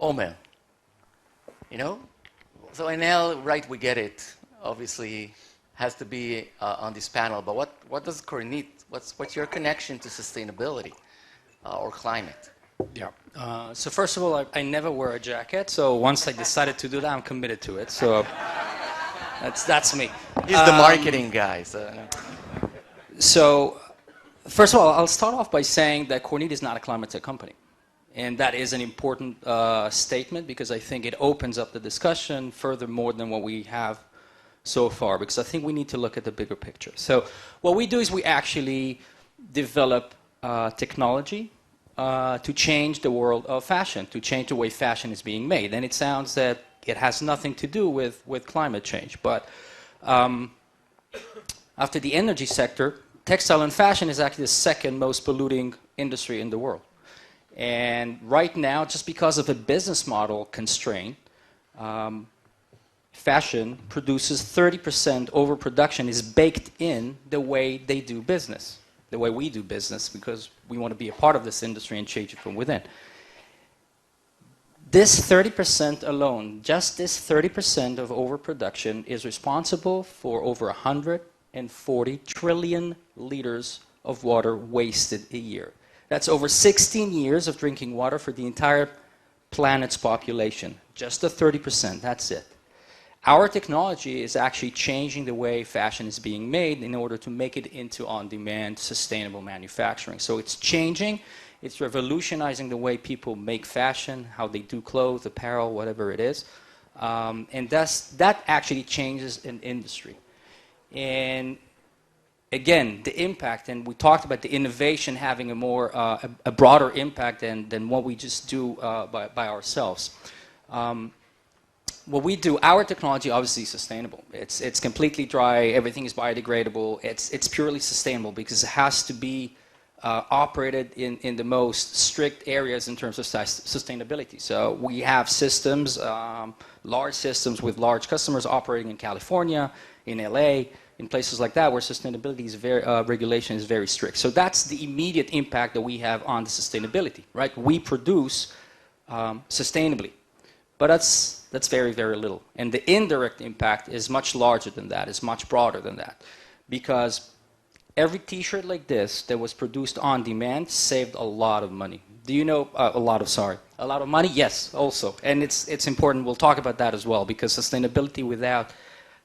Omer, you know? So Enel, right, we get it. Obviously, has to be on this panel. But what does Kornit, what's your connection to sustainability or climate? Yeah. So first of all, I never wear a jacket. So once I decided to do that, I'm committed to it. So that's me. He's the marketing guy. So first of all, I'll start off by saying that Kornit is not a climate tech company. And that is an important statement because I think it opens up the discussion further more than what we have so far, because I think we need to look at the bigger picture. So what we do is we actually develop technology to change the world of fashion, to change the way fashion is being made. And it sounds that it has nothing to do with climate change. But after the energy sector, textile and fashion is actually the second most polluting industry in the world. And right now, just because of a business model constraint, fashion produces 30% overproduction is baked in the way they do business, the way we do business, because we want to be a part of this industry and change it from within. This 30% alone, just this 30% of overproduction is responsible for over 140 trillion liters of water wasted a year. That's over 16 years of drinking water for the entire planet's population. Just the 30%, that's it. Our technology is actually changing the way fashion is being made in order to make it into on-demand, sustainable manufacturing. So it's changing, it's revolutionizing the way people make fashion, how they do clothes, apparel, whatever it is. And that actually changes an industry. And again, the impact, and we talked about the innovation having a broader impact than what we just do by ourselves. What we do, our technology obviously is sustainable. It's completely dry, everything is biodegradable, it's purely sustainable because it has to be operated in the most strict areas in terms of sustainability. So we have systems, large systems with large customers operating in California, in LA, in places like that where sustainability is regulation is very strict. So that's the immediate impact that we have on the sustainability, right? We produce sustainably, but that's very, very little. And the indirect impact is much larger than that, is much broader than that, because every T-shirt like this that was produced on demand saved a lot of money. Do you know a lot of money? Yes, also, and it's important. We'll talk about that as well, because sustainability without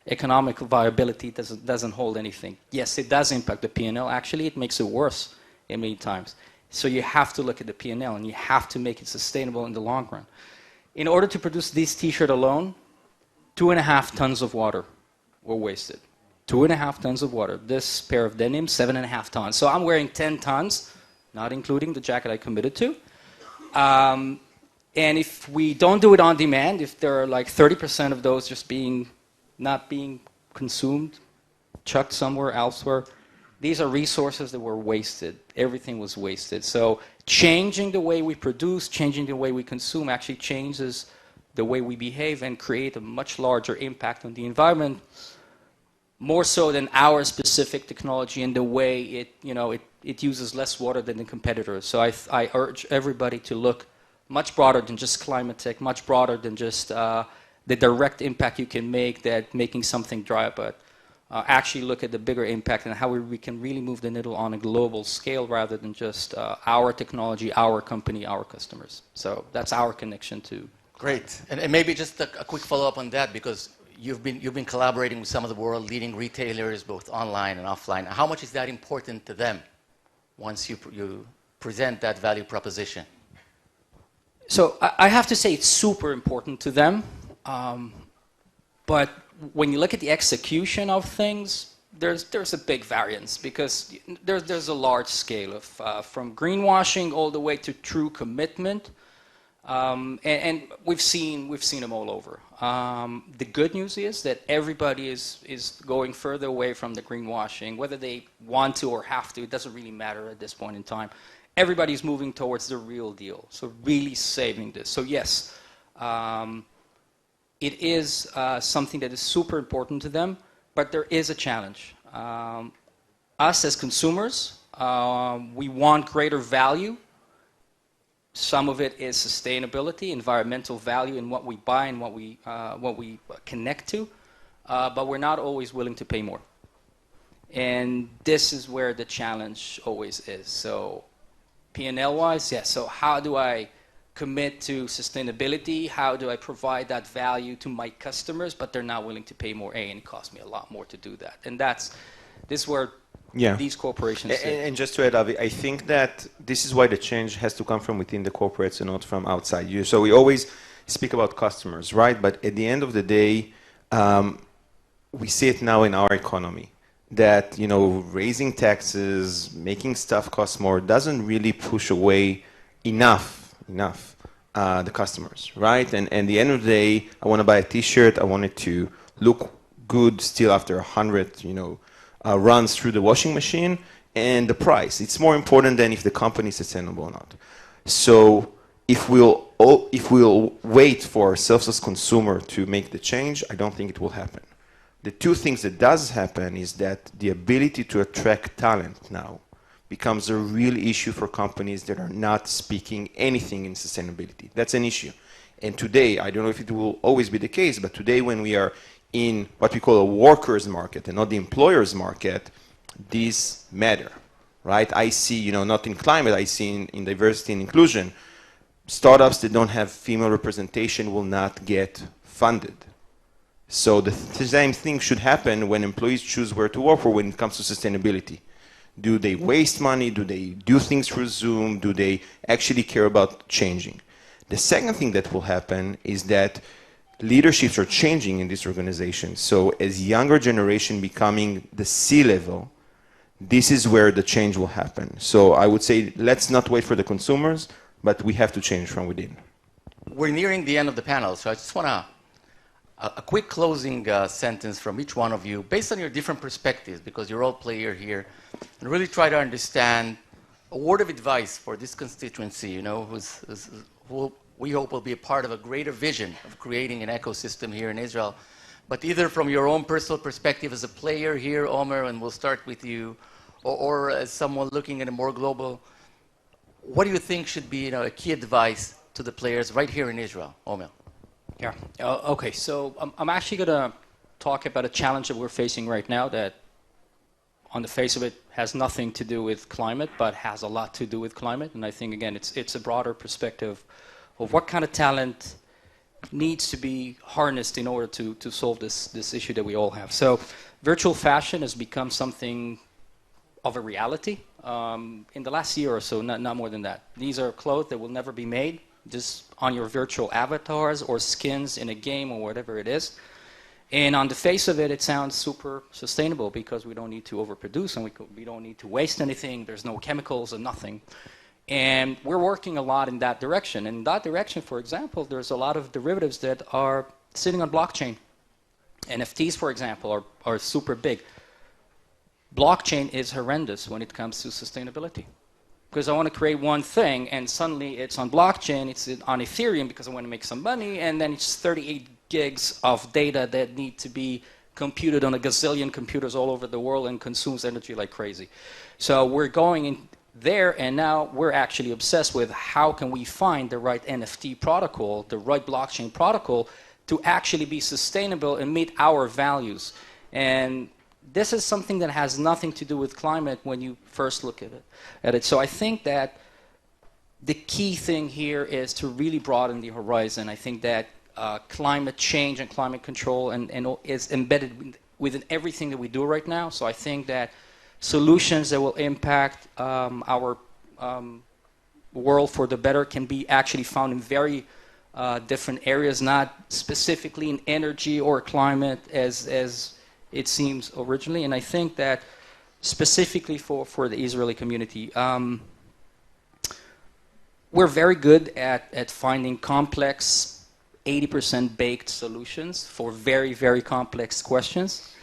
economic viability doesn't hold anything. Yes, it does impact the P&L. Actually, it makes it worse in many times. So you have to look at the P&L, and you have to make it sustainable in the long run. In order to produce this T-shirt alone, 2.5 tons of water were wasted. 2.5 tons of water. This pair of denim, 7.5 tons. So I'm wearing 10 tons, not including the jacket I committed to. And if we don't do it on demand, if there are like 30% of those just not being consumed, chucked somewhere elsewhere, these are resources that were wasted. Everything was wasted. So changing the way we produce, changing the way we consume actually changes the way we behave and create a much larger impact on the environment, more so than our specific technology and the way it uses less water than the competitors. So I urge everybody to look much broader than just climate tech, much broader than just the direct impact you can make that making something dry, but actually look at the bigger impact and how we can really move the needle on a global scale rather than just our technology, our company, our customers. So that's our connection to. Great. And maybe just a quick follow-up on that, because you've been collaborating with some of the world leading retailers, both online and offline. How much is that important to them once you present that value proposition? So I have to say it's super important to them. But when you look at the execution of things, there's a big variance, because there's a large scale of from greenwashing all the way to true commitment, and we've seen them all over. The good news is that everybody is going further away from the greenwashing, whether they want to or have to. It doesn't really matter at this point in time. Everybody's moving towards the real deal, so really saving this. So yes. It is something that is super important to them, but there is a challenge. Us as consumers, we want greater value. some of it is sustainability, environmental value in what we buy and what we connect to, but we're not always willing to pay more. And this is where the challenge always is. So P&L wise, yes. So how do I commit to sustainability? How do I provide that value to my customers, but they're not willing to pay more, and it costs me a lot more to do that. And this is where these corporations sit. And just to add, Avi, I think that this is why the change has to come from within the corporates and not from outside you. So we always speak about customers, right? But at the end of the day, we see it now in our economy that, you know, raising taxes, making stuff cost more doesn't really push away enough the customers, right? And at the end of the day, I want to buy a T-shirt. I want it to look good still after 100, runs through the washing machine, and the price. It's more important than if the company is sustainable or not. So if we'll wait for ourselves as consumer to make the change, I don't think it will happen. The two things that does happen is that the ability to attract talent now becomes a real issue for companies that are not speaking anything in sustainability. That's an issue. And today, I don't know if it will always be the case, but today when we are in what we call a workers' market and not the employers' market, these matter, right? I see, not in climate, I see in diversity and inclusion, startups that don't have female representation will not get funded. So the same thing should happen when employees choose where to work or when it comes to sustainability. Do they waste money? Do they do things through Zoom? Do they actually care about changing? The second thing that will happen is that leaderships are changing in this organization. So as younger generation becoming the C-level, this is where the change will happen. So I would say let's not wait for the consumers, but we have to change from within. We're nearing the end of the panel, so I just want a quick closing sentence from each one of you based on your different perspectives, because you're all players here, and really try to understand a word of advice for this constituency, who we hope will be a part of a greater vision of creating an ecosystem here in Israel. But either from your own personal perspective as a player here, Omer, and we'll start with you, or as someone looking at a more global, what do you think should be a key advice to the players right here in Israel? Omer. Yeah. Okay. So I'm actually going to talk about a challenge that we're facing right now that, on the face of it, has nothing to do with climate, but has a lot to do with climate. And I think, again, it's a broader perspective of what kind of talent needs to be harnessed in order to solve this issue that we all have. So virtual fashion has become something of a reality in the last year or so, not more than that. These are clothes that will never be made, just on your virtual avatars or skins in a game or whatever it is. And on the face of it, it sounds super sustainable because we don't need to overproduce and we don't need to waste anything. There's no chemicals and nothing. And we're working a lot in that direction. And in that direction, for example, there's a lot of derivatives that are sitting on blockchain. NFTs, for example, are super big. Blockchain is horrendous when it comes to sustainability. Because I want to create one thing, and suddenly it's on blockchain, it's on Ethereum because I want to make some money, and then it's 38 gigs of data that need to be computed on a gazillion computers all over the world and consumes energy like crazy. So we're going in there, and now we're actually obsessed with how can we find the right NFT protocol, the right blockchain protocol to actually be sustainable and meet our values. And this is something that has nothing to do with climate when you first look at it. So I think that the key thing here is to really broaden the horizon. I think that climate change and climate control and is embedded within everything that we do right now. So I think that solutions that will impact our world for the better can be actually found in very different areas, not specifically in energy or climate as it seems originally. And I think that specifically for the Israeli community, we're very good at finding complex, 80% baked solutions for very, very complex questions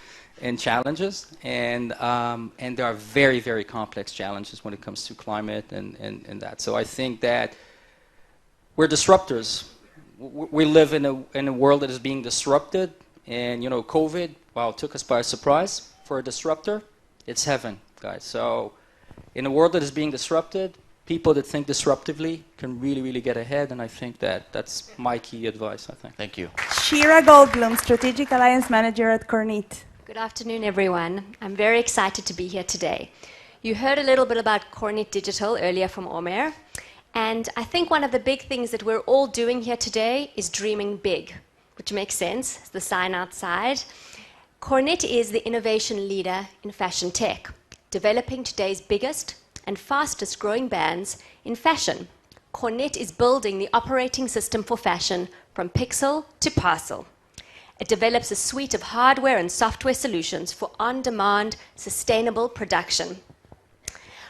and challenges. And there are very, very complex challenges when it comes to climate and that. So I think that we're disruptors. We live in a world that is being disrupted. And, COVID, wow, took us by surprise. For a disruptor, it's heaven, guys. So in a world that is being disrupted, people that think disruptively can really, really get ahead, and I think that's my key advice, I think. Thank you. Shira Goldblum, Strategic Alliance Manager at Kornit. Good afternoon, everyone. I'm very excited to be here today. You heard a little bit about Kornit Digital earlier from Omer, and I think one of the big things that we're all doing here today is dreaming big, which makes sense. It's the sign outside. Kornit is the innovation leader in fashion tech, developing today's biggest and fastest growing brands in fashion. Kornit is building the operating system for fashion from pixel to parcel. It develops a suite of hardware and software solutions for on-demand, sustainable production.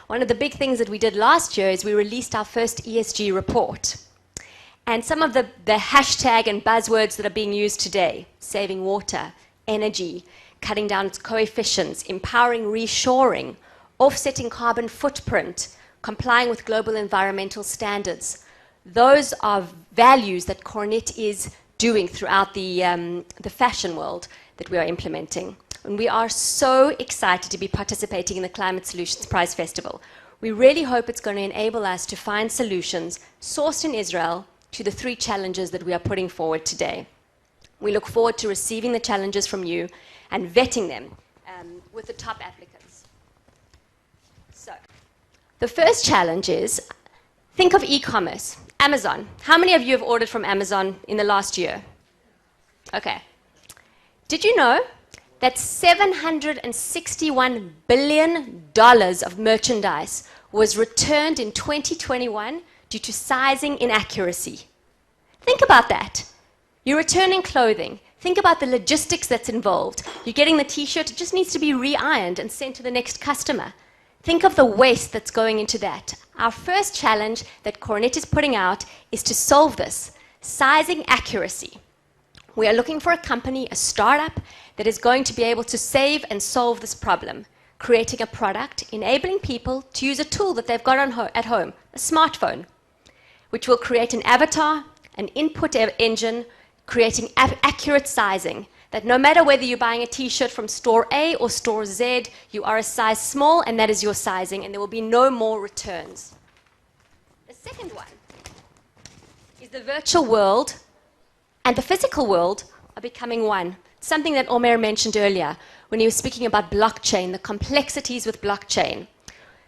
One of the big things that we did last year is we released our first ESG report. And some of the hashtag and buzzwords that are being used today, saving water, energy, cutting down its coefficients, empowering reshoring, offsetting carbon footprint, complying with global environmental standards. Those are values that Kornit is doing throughout the fashion world that we are implementing. And we are so excited to be participating in the Climate Solutions Prize Festival. We really hope it's going to enable us to find solutions sourced in Israel to the 3 challenges that we are putting forward today. We look forward to receiving the challenges from you and vetting them with the top applicants. So, the first challenge is, think of e-commerce. Amazon. How many of you have ordered from Amazon in the last year? Okay. Did you know that $761 billion of merchandise was returned in 2021 due to sizing inaccuracy? Think about that. You're returning clothing. Think about the logistics that's involved. You're getting the t-shirt, it just needs to be re-ironed and sent to the next customer. Think of the waste that's going into that. Our first challenge that Kornit is putting out is to solve this, sizing accuracy. We are looking for a company, a startup, that is going to be able to save and solve this problem, creating a product, enabling people to use a tool that they've got at home, a smartphone, which will create an avatar, an input engine, creating accurate sizing, that no matter whether you're buying a t-shirt from store A or store Z, you are a size small and that is your sizing, and there will be no more returns. The second one is the virtual world and the physical world are becoming one. Something that Omer mentioned earlier when he was speaking about blockchain, the complexities with blockchain.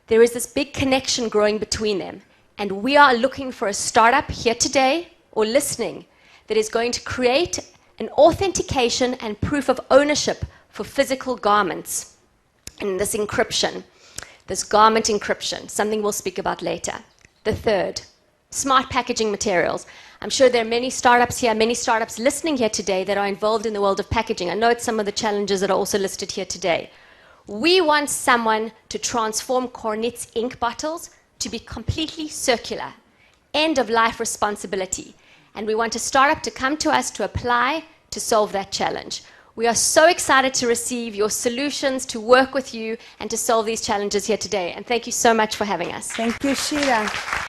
There is this big connection growing between them, and we are looking for a startup here today or listening that is going to create an authentication and proof of ownership for physical garments. And this encryption, this garment encryption, something we'll speak about later. The third, smart packaging materials. I'm sure there are many startups here, many startups listening here today that are involved in the world of packaging. I know it's some of the challenges that are also listed here today. We want someone to transform Kornit's ink bottles to be completely circular, end-of-life responsibility. And we want a startup to come to us to apply to solve that challenge. We are so excited to receive your solutions, to work with you, and to solve these challenges here today. And thank you so much for having us. Thank you, Shira.